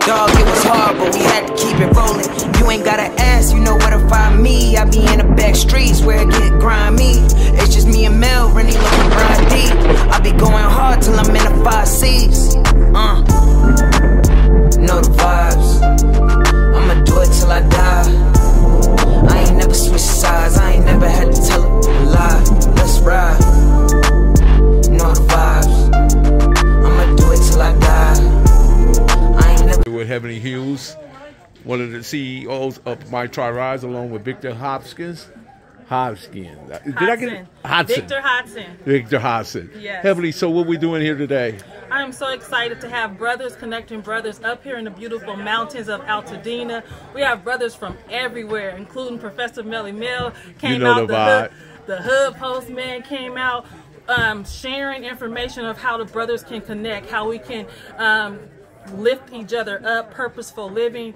Dog, it was hard, but we had to keep it rolling. You ain't gotta ask, you know where to find me. I be in the back streets where it get grimy. It's just me and Mel, really looking grind deep. I be going hard till I'm in the 5 C's. Know the vibes. I'ma do it till I die. I ain't never switched sides. I ain't never had to tell a lie. Let's ride. Know the vibes. I'ma do it till I die. I ain't never. With Heavenly Hughes, one of the CEOs of Mytribe, along with Victor Hopkins. Did I get it? Hodson. Victor Hodson. Victor Hodson. Yes. Heavenly, so what we doing here today? I am so excited to have brothers connecting brothers up here in the beautiful mountains of Altadena. We have brothers from everywhere, including Professor Melly Mel came out. The Dahoodpostman came out, sharing information of how the brothers can connect, how we can lift each other up, purposeful living.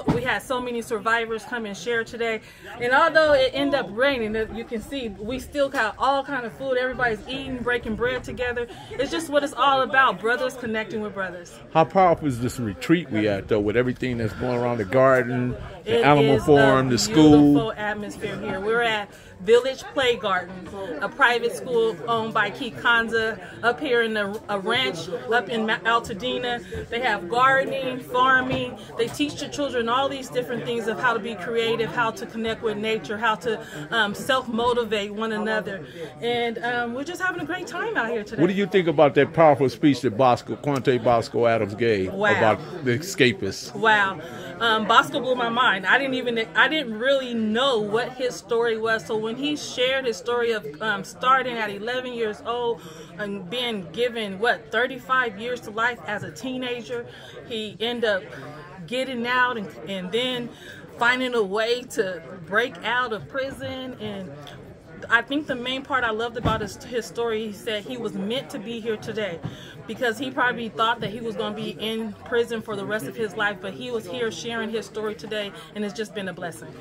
We had so many survivors come and share today, and although it ended up raining, you can see we still got all kind of food. Everybody's eating, breaking bread together. It's just what it's all about, brothers connecting with brothers. How powerful is this retreat we at, though, with everything that's going around the garden, the it animal farm, the school? Beautiful atmosphere here. We're at Village Play Garden, a private school owned by Keith Kanza up here in a ranch up in Altadena. They have gardening, farming. They teach the children all these different things of how to be creative, how to connect with nature, how to self-motivate one another. And we're just having a great time out here today. What do you think about that powerful speech that Bosco Adams gave about the escapists? Wow. Bosco blew my mind. I didn't really know what his story was. So when he shared his story of starting at 11 years old and being given, 35 years to life as a teenager, he ended up getting out and then finding a way to break out of prison. And I think the main part I loved about his story, he said he was meant to be here today because he probably thought that he was going to be in prison for the rest of his life, but he was here sharing his story today, and it's just been a blessing.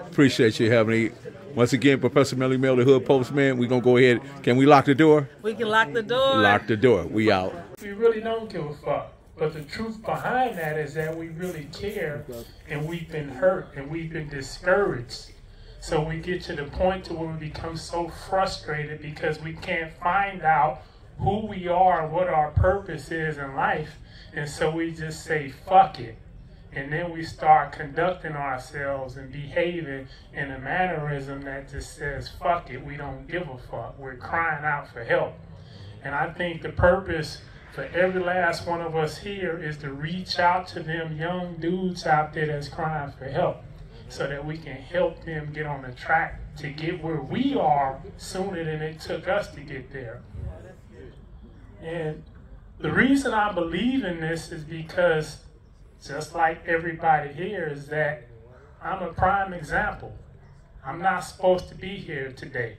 Appreciate you having me. Once again, Professor Melly Mel, the Dahoodpostman, we're going to go ahead. Can we lock the door? We can lock the door. Lock the door. We out. We really don't give a fuck. But the truth behind that is that we really care, and we've been hurt, and we've been discouraged. So we get to the point to where we become so frustrated because we can't find out who we are and what our purpose is in life. And so we just say, fuck it. And then we start conducting ourselves and behaving in a mannerism that just says, fuck it, we don't give a fuck. We're crying out for help. And I think the purpose for every last one of us here is to reach out to them young dudes out there that's crying for help, so that we can help them get on the track to get where we are sooner than it took us to get there. And the reason I believe in this is because, just like everybody here, is that I'm a prime example. I'm not supposed to be here today.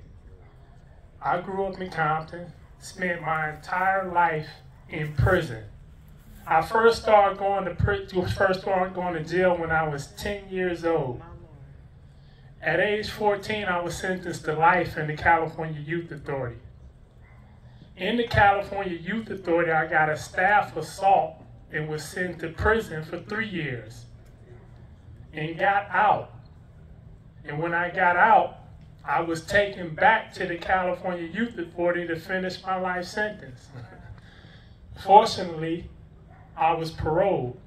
I grew up in Compton, spent my entire life in prison. I first started going to jail when I was 10 years old. At age 14, I was sentenced to life in the California Youth Authority. In the California Youth Authority, I got a staff assault and was sent to prison for 3 years and got out. And when I got out, I was taken back to the California Youth Authority to finish my life sentence. Fortunately, I was paroled,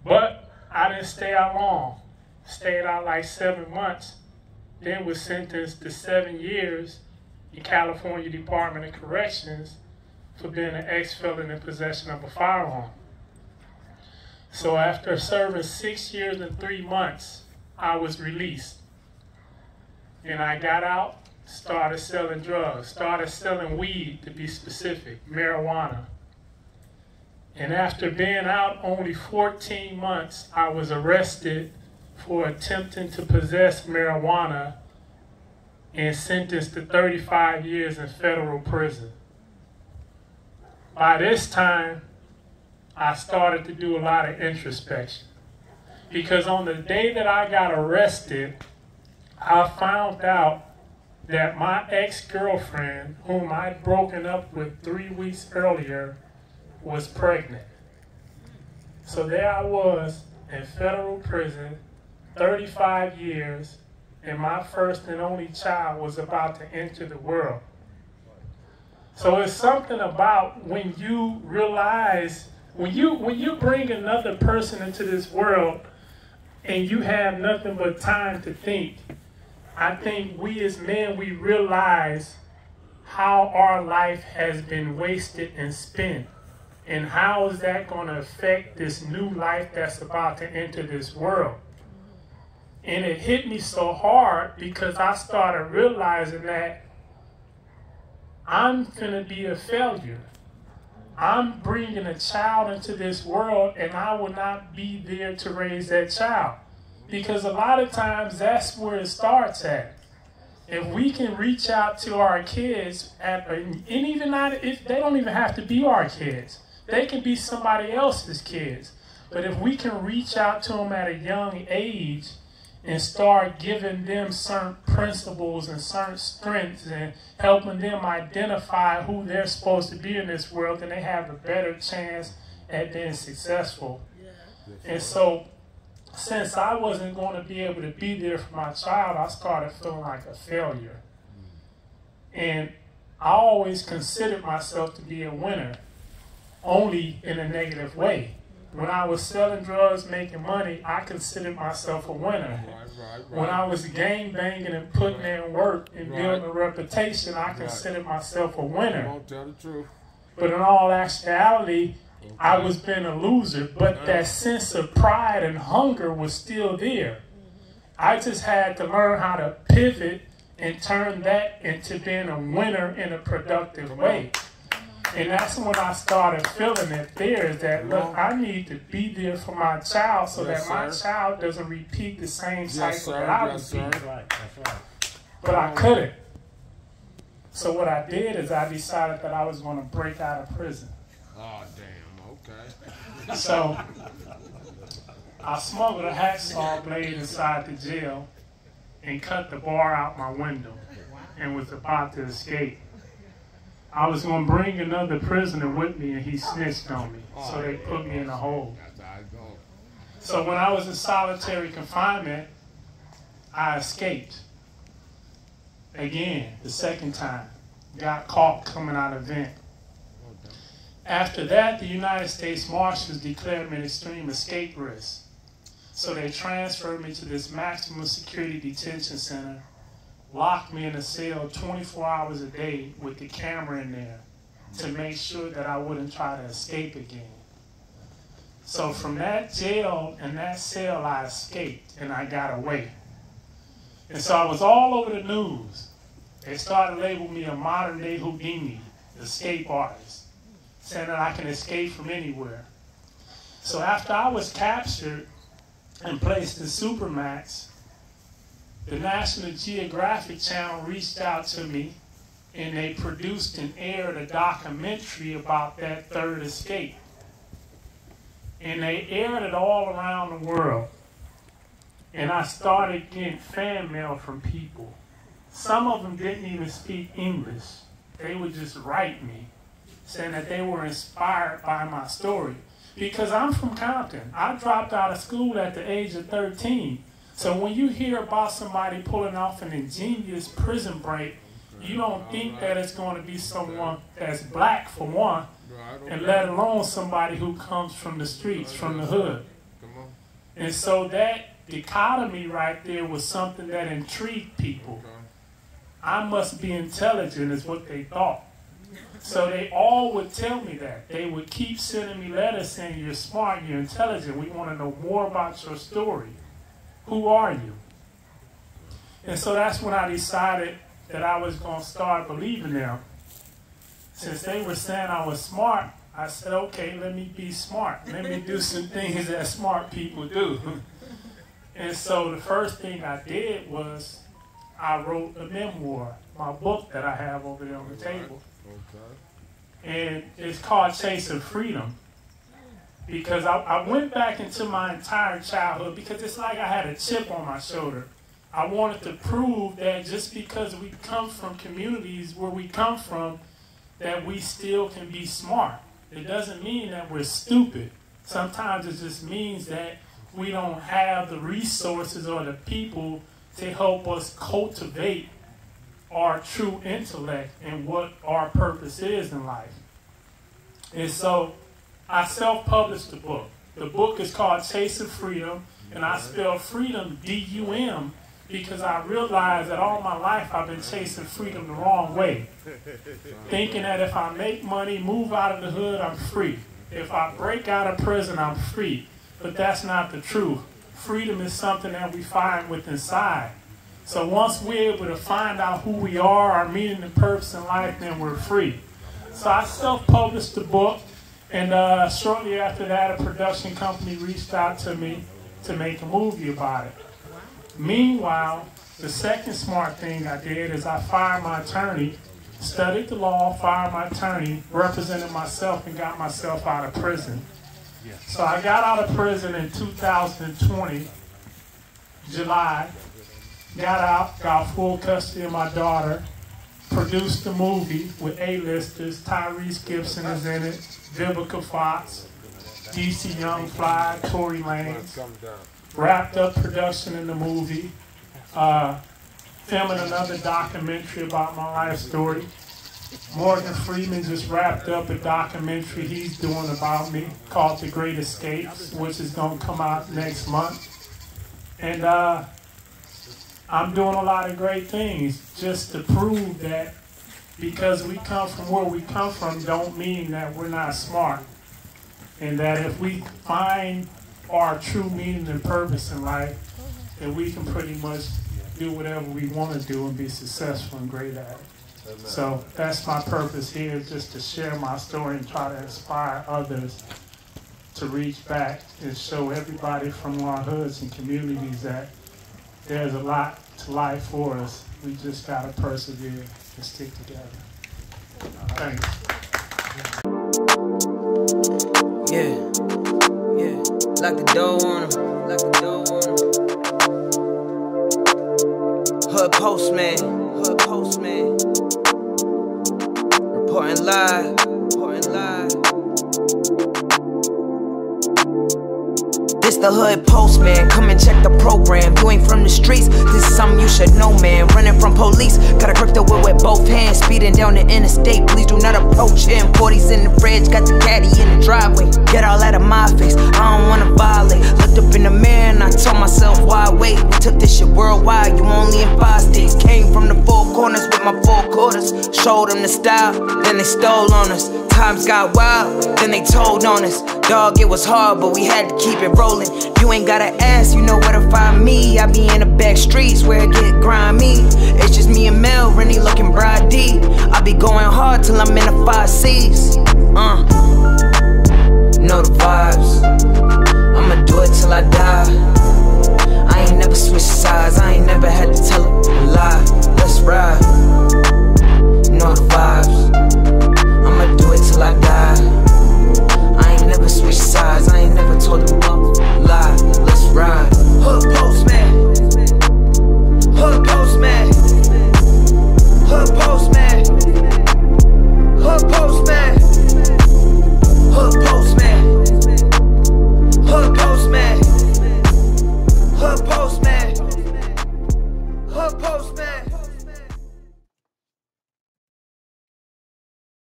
but I didn't stay out long. Stayed out like 7 months, then was sentenced to 7 years in California Department of Corrections for being an ex-felon in possession of a firearm. So after serving 6 years and 3 months, I was released. And I got out, started selling drugs, started selling weed, to be specific, marijuana. And after being out only 14 months, I was arrested for attempting to possess marijuana and sentenced to 35 years in federal prison. By this time, I started to do a lot of introspection, because on the day that I got arrested, I found out that my ex-girlfriend, whom I'd broken up with 3 weeks earlier, was pregnant. So there I was in federal prison, 35 years, and my first and only child was about to enter the world. So it's something about when you realize, when you bring another person into this world and you have nothing but time to think, I think we as men, we realize how our life has been wasted and spent. And how is that going to affect this new life that's about to enter this world? And it hit me so hard because I started realizing that I'm going to be a failure. I'm bringing a child into this world and I will not be there to raise that child. Because a lot of times that's where it starts at. If we can reach out to our kids, and even not, if they don't even have to be our kids. They can be somebody else's kids. But if we can reach out to them at a young age and start giving them certain principles and certain strengths and helping them identify who they're supposed to be in this world, then they have a better chance at being successful. And so, since I wasn't going to be able to be there for my child, I started feeling like a failure. And I always considered myself to be a winner, only in a negative way. When I was selling drugs, making money, I considered myself a winner. When I was gang banging and putting in work and building a reputation, I considered myself a winner. Tell the truth. But in all actuality, I was being a loser, but that sense of pride and hunger was still there. I just had to learn how to pivot and turn that into being a winner in a productive way. And that's when I started feeling it there, is that, look, I need to be there for my child so that my child doesn't repeat the same cycle that I was in. But I couldn't. So what I did is I decided that I was going to break out of prison. Oh, damn, okay. So I smuggled a hacksaw blade inside the jail and cut the bar out my window and was about to escape. I was going to bring another prisoner with me, and he snitched on me, so they put me in a hole. So when I was in solitary confinement, I escaped. Again, the second time. Got caught coming out of vent. After that, the United States Marshals declared me an extreme escape risk. So they transferred me to this maximum security detention center, locked me in a cell 24 hours a day with the camera in there to make sure that I wouldn't try to escape again. So from that jail and that cell, I escaped and I got away. And so I was all over the news. They started labeling me a modern day Houdini, escape artist, saying that I can escape from anywhere. So after I was captured and placed in Supermax, the National Geographic Channel reached out to me and they produced and aired a documentary about that third escape. And they aired it all around the world. And I started getting fan mail from people. Some of them didn't even speak English. They would just write me saying that they were inspired by my story. Because I'm from Compton. I dropped out of school at the age of 13. So when you hear about somebody pulling off an ingenious prison break, you don't think that it's going to be someone that's black, for one, and let alone somebody who comes from the streets, from the hood. And so that dichotomy right there was something that intrigued people. I must be intelligent is what they thought. So they all would tell me that. They would keep sending me letters saying, you're smart, you're intelligent, we want to know more about your story. Who are you? And so that's when I decided that I was going to start believing them. Since they were saying I was smart, I said, okay, let me be smart. Let me do some things that smart people do. And so the first thing I did was I wrote a memoir, my book that I have over there on the table. And it's called Chasing Freedom. Because I went back into my entire childhood because it's like I had a chip on my shoulder. I wanted to prove that just because we come from communities where we come from, that we still can be smart. It doesn't mean that we're stupid. Sometimes it just means that we don't have the resources or the people to help us cultivate our true intellect and what our purpose is in life. And so I self-published the book. The book is called Chasing Freedom, and I spell freedom D-U-M because I realized that all my life I've been chasing freedom the wrong way. Thinking that if I make money, move out of the hood, I'm free. If I break out of prison, I'm free. But that's not the truth. Freedom is something that we find within inside. So once we're able to find out who we are, our meaning and purpose in life, then we're free. So I self-published the book, and shortly after that, a production company reached out to me to make a movie about it. Meanwhile, the second smart thing I did is I fired my attorney, studied the law, fired my attorney, represented myself, and got myself out of prison. So I got out of prison in 2020, July, got out, got full custody of my daughter, produced the movie with A-listers. Tyrese Gibson is in it, Vivica Fox, DC Young Fly, Tory Lanez. Wrapped up production in the movie, filming another documentary about my life story. Morgan Freeman just wrapped up a documentary he's doing about me called The Great Escapes, which is going to come out next month. And I'm doing a lot of great things just to prove that because we come from where we come from don't mean that we're not smart. And that if we find our true meaning and purpose in life, then we can pretty much do whatever we want to do and be successful and great at it. So that's my purpose here, just to share my story and try to inspire others to reach back and show everybody from our hoods and communities that there's a lot to life for us. We just got to persevere and stick together. Thanks. Yeah. Lock the door on him, lock the door on him. Hood postman. Reporting live. This the hood postman, come and check the program. You ain't from the streets, this is something you should know, man. Running from police, gotta grip the wheel with both hands. Speeding down the interstate, please do not approach him. 40s in the fridge, got the caddy in the driveway. Get all out of my face, I don't wanna violate. Looked up in the mirror and I told myself, why wait? We took this shit worldwide, you only in 5 states. Came from the 4 corners with my 4 quarters. Showed them the style, then they stole on us. Times got wild, then they told on us. Dog, it was hard, but we had to keep it rolling. You ain't gotta ask, you know where to find me. I be in the back streets where it get grimy. It's just me and Mel, Rennie looking Bride D. I be going hard till I'm in the 5 C's.